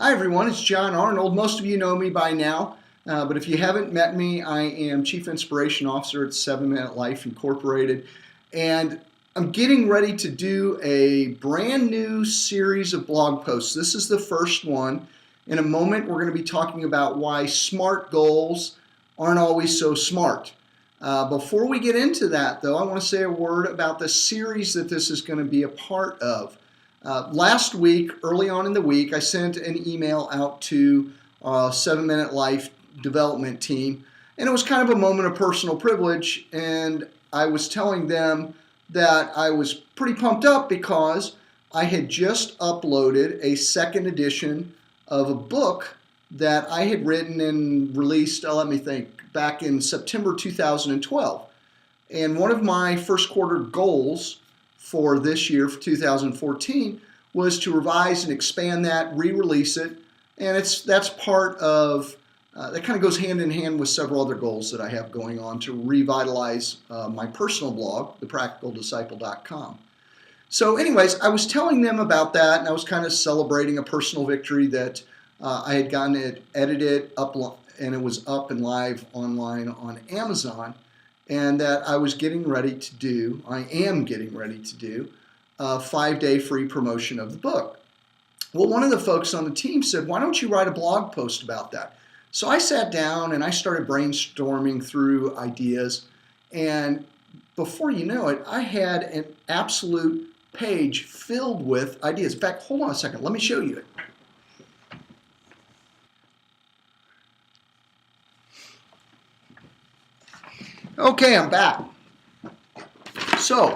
Hi everyone, it's John Arnold. Most of you know me by now, but if you haven't met me, I am Chief Inspiration Officer at 7 Minute Life Incorporated, and I'm getting ready to do a brand new series of blog posts. This is the first one. In a moment, we're going to be talking about why SMART goals aren't always so smart. Before we get into that, though, I want to say a word about the series that this is going to be a part of. Last week, early on in the week, I sent an email out to 7 Minute Life development team, and it was kind of a moment of personal privilege, and I was telling them that I was pretty pumped up because I had just uploaded a second edition of a book that I had written and released, back in September 2012. And one of my first quarter goals for this year, for 2014, was to revise and expand that, re-release it, and that's part of, that kind of goes hand in hand with several other goals that I have going on to revitalize my personal blog, thepracticaldisciple.com. So anyways, I was telling them about that, and I was kind of celebrating a personal victory that I had gotten it edited, up, and it was up and live online on Amazon, and that I am getting ready to do a 5-day free promotion of the book. Well, one of the folks on the team said, why don't you write a blog post about that? So I sat down and I started brainstorming through ideas, and before you know it, I had an absolute page filled with ideas. In fact, hold on a second, let me show you it. Okay, I'm back. So,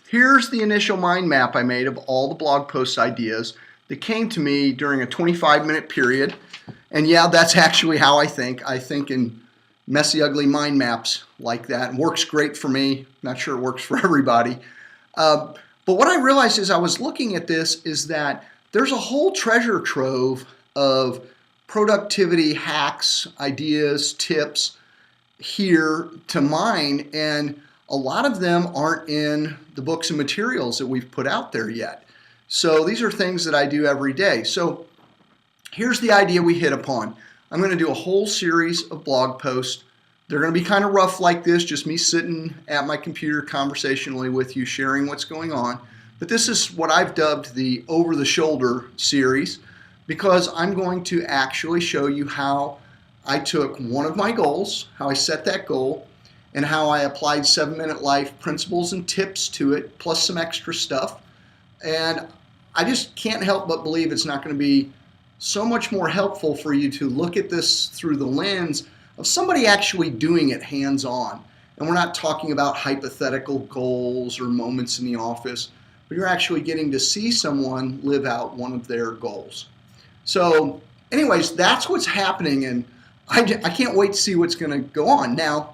here's the initial mind map I made of all the blog post ideas that came to me during a 25-minute period. And yeah, that's actually how I think. I think in messy, ugly mind maps like that. It works great for me. Not sure it works for everybody. But what I realized as I was looking at this is that there's a whole treasure trove of productivity hacks, ideas, tips here to mine, and a lot of them aren't in the books and materials that we've put out there yet. So these are things that I do every day. So here's the idea we hit upon. I'm going to do a whole series of blog posts. They're going to be kind of rough like this, just me sitting at my computer conversationally with you, sharing what's going on. But this is what I've dubbed the over-the-shoulder series, because I'm going to actually show you how I took one of my goals, how I set that goal, and how I applied 7 Minute Life principles and tips to it, plus some extra stuff. And I just can't help but believe it's not going to be so much more helpful for you to look at this through the lens of somebody actually doing it hands-on. And we're not talking about hypothetical goals or moments in the office, but you're actually getting to see someone live out one of their goals. So anyways, that's what's happening, and I can't wait to see what's going to go on. Now,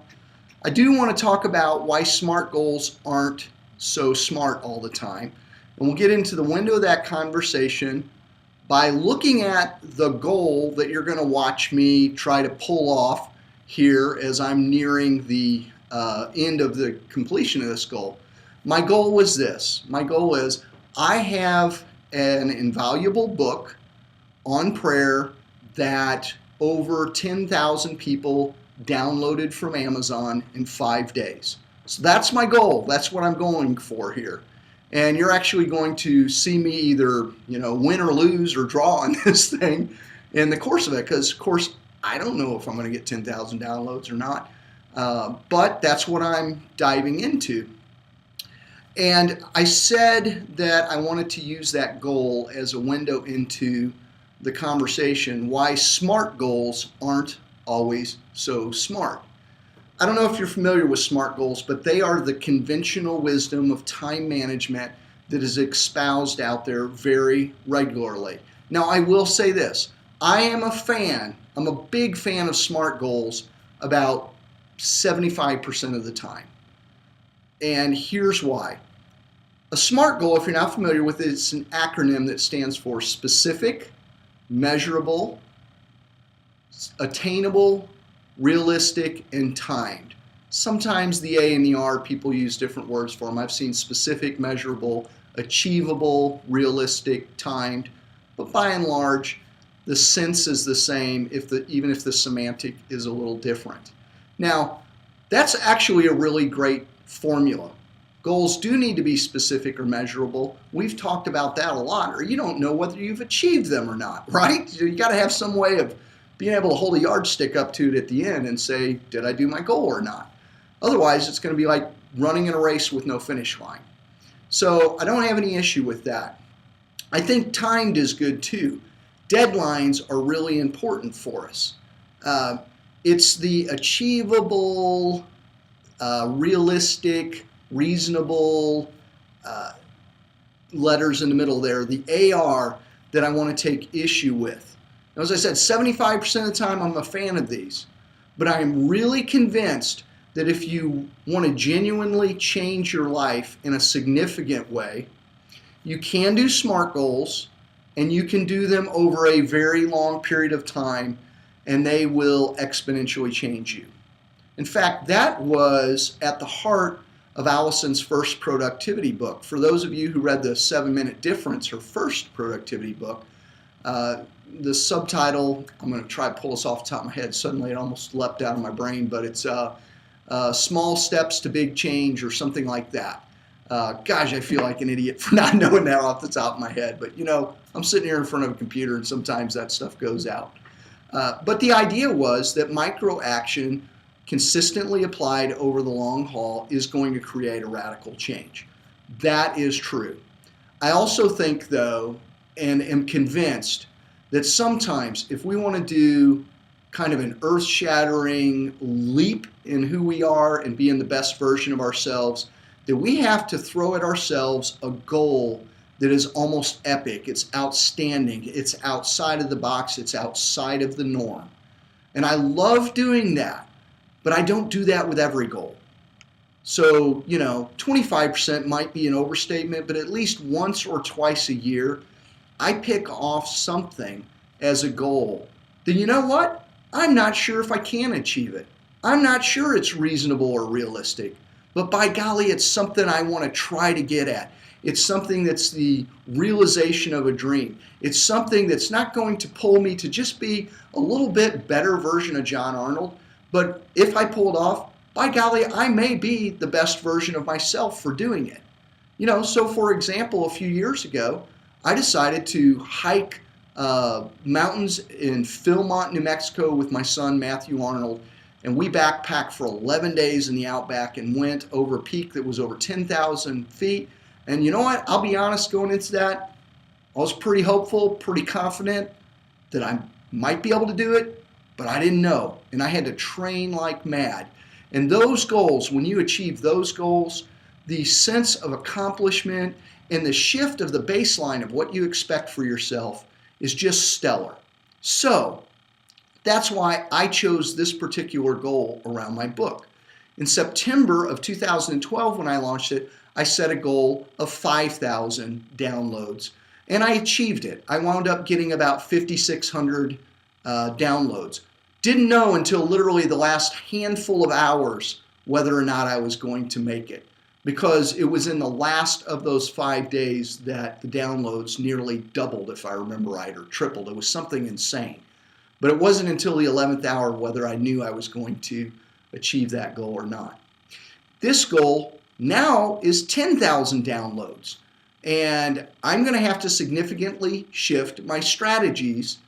I do want to talk about why SMART goals aren't so smart all the time. And we'll get into the window of that conversation by looking at the goal that you're going to watch me try to pull off here as I'm nearing the end of the completion of this goal. My goal was this. My goal is I have an invaluable book on prayer that over 10,000 people downloaded from Amazon in 5 days. So that's my goal. That's what I'm going for here. And you're actually going to see me either, win or lose or draw on this thing in the course of it, because of course I don't know if I'm going to get 10,000 downloads or not. But that's what I'm diving into. And I said that I wanted to use that goal as a window into the conversation why SMART goals aren't always so smart. I don't know if you're familiar with SMART goals, but they are the conventional wisdom of time management that is espoused out there very regularly. Now, I will say this. I'm a big fan of SMART goals about 75% of the time. And here's why. A SMART goal, if you're not familiar with it, it's an acronym that stands for specific, measurable, attainable, realistic, and timed. Sometimes the A and the R, people use different words for them. I've seen specific, measurable, achievable, realistic, timed. but by and large, the sense is the same even if the semantic is a little different. Now, that's actually a really great formula. Goals do need to be specific or measurable. We've talked about that a lot, or you don't know whether you've achieved them or not, right? You got to have some way of being able to hold a yardstick up to it at the end and say, did I do my goal or not? Otherwise, it's going to be like running in a race with no finish line. So I don't have any issue with that. I think timed is good too. Deadlines are really important for us. It's the achievable, realistic, reasonable letters in the middle there, the AR, that I want to take issue with. Now, as I said, 75% of the time I'm a fan of these, but I'm really convinced that if you want to genuinely change your life in a significant way, you can do SMART goals, and you can do them over a very long period of time, and they will exponentially change you. In fact, that was at the heart of Allyson's first productivity book. For those of you who read the 7-Minute Difference, her first productivity book, the subtitle, I'm going to try to pull this off the top of my head. Suddenly it almost leapt out of my brain, but it's Small Steps to Big Change or something like that. Gosh, I feel like an idiot for not knowing that off the top of my head. But, you know, I'm sitting here in front of a computer and sometimes that stuff goes out. But the idea was that micro action consistently applied over the long haul is going to create a radical change. That is true. I also think, though, and am convinced that sometimes if we want to do kind of an earth-shattering leap in who we are and being the best version of ourselves, that we have to throw at ourselves a goal that is almost epic. It's outstanding. It's outside of the box. It's outside of the norm. And I love doing that, but I don't do that with every goal. So, 25% might be an overstatement, but at least once or twice a year, I pick off something as a goal. Then you know what? I'm not sure if I can achieve it. I'm not sure it's reasonable or realistic, but by golly, it's something I want to try to get at. It's something that's the realization of a dream. It's something that's not going to pull me to just be a little bit better version of John Arnold, but if I pull it off, by golly, I may be the best version of myself for doing it. So for example, a few years ago, I decided to hike mountains in Philmont, New Mexico with my son, Matthew Arnold, and we backpacked for 11 days in the outback and went over a peak that was over 10,000 feet. And you know what? I'll be honest, going into that, I was pretty hopeful, pretty confident that I might be able to do it, but I didn't know. And I had to train like mad. And those goals, when you achieve those goals, the sense of accomplishment and the shift of the baseline of what you expect for yourself is just stellar. So that's why I chose this particular goal around my book. In September of 2012, when I launched it, I set a goal of 5,000 downloads, and I achieved it. I wound up getting about 5,600 downloads. Didn't know until literally the last handful of hours whether or not I was going to make it, because it was in the last of those 5 days that the downloads nearly doubled, if I remember right, or tripled. It was something insane. But it wasn't until the 11th hour whether I knew I was going to achieve that goal or not. This goal now is 10,000 downloads, and I'm going to have to significantly shift my strategies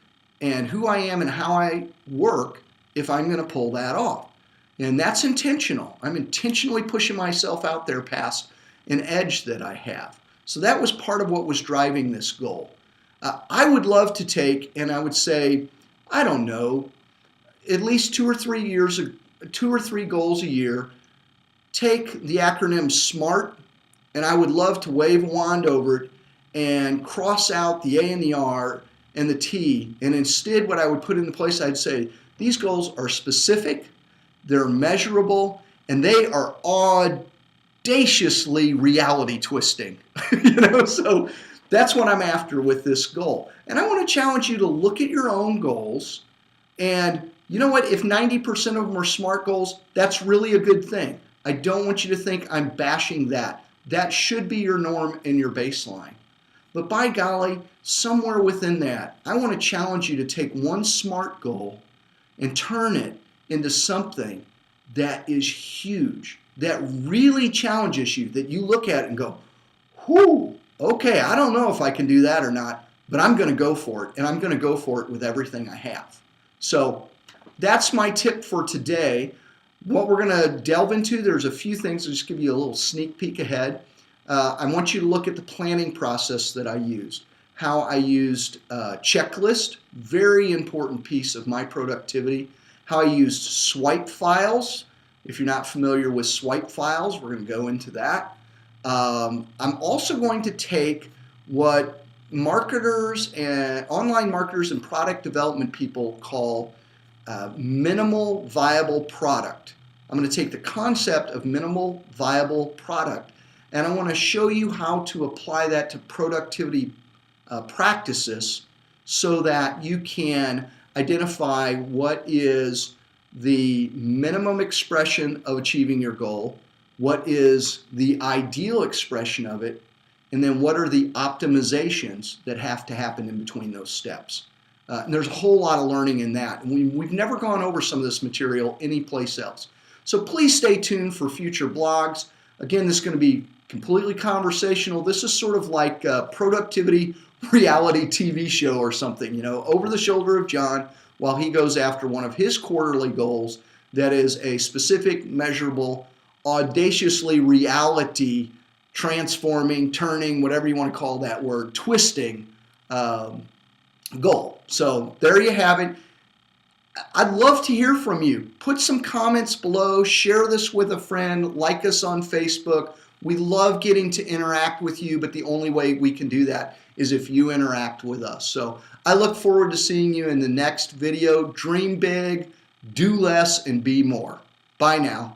and who I am and how I work if I'm going to pull that off. And that's intentional. I'm intentionally pushing myself out there past an edge that I have. So that was part of what was driving this goal. I would love to take, and I would say, I don't know, at least 2 or 3 goals a year. Take the acronym SMART, and I would love to wave a wand over it and cross out the A and the R and the T. And instead, what I would put into place, I'd say, these goals are specific, they're measurable, and they are audaciously reality twisting. So that's what I'm after with this goal. And I want to challenge you to look at your own goals. And you know what? If 90% of them are SMART goals, that's really a good thing. I don't want you to think I'm bashing that. That should be your norm and your baseline. But by golly, somewhere within that, I want to challenge you to take one SMART goal and turn it into something that is huge, that really challenges you, that you look at it and go, whoo, okay, I don't know if I can do that or not, but I'm going to go for it, and I'm going to go for it with everything I have. So that's my tip for today. What we're going to delve into, there's a few things. I'll just give you a little sneak peek ahead. I want you to look at the planning process that I used, how I used checklist, very important piece of my productivity, how I used swipe files. If you're not familiar with swipe files, we're going to go into that. I'm also going to take what marketers and online marketers and product development people call minimal viable product. I'm going to take the concept of minimal viable product, and I want to show you how to apply that to productivity practices so that you can identify what is the minimum expression of achieving your goal, what is the ideal expression of it, and then what are the optimizations that have to happen in between those steps. And there's a whole lot of learning in that. And we've never gone over some of this material anyplace else. So please stay tuned for future blogs. Again, this is going to be completely conversational. This is sort of like a productivity reality TV show or something, you know, over the shoulder of John while he goes after one of his quarterly goals that is a specific, measurable, audaciously reality transforming, turning, whatever you want to call that word, twisting goal. So there you have it. I'd love to hear from you. Put some comments below, share this with a friend, like us on Facebook. We love getting to interact with you, but the only way we can do that is if you interact with us. So I look forward to seeing you in the next video. Dream big, do less, and be more. Bye now.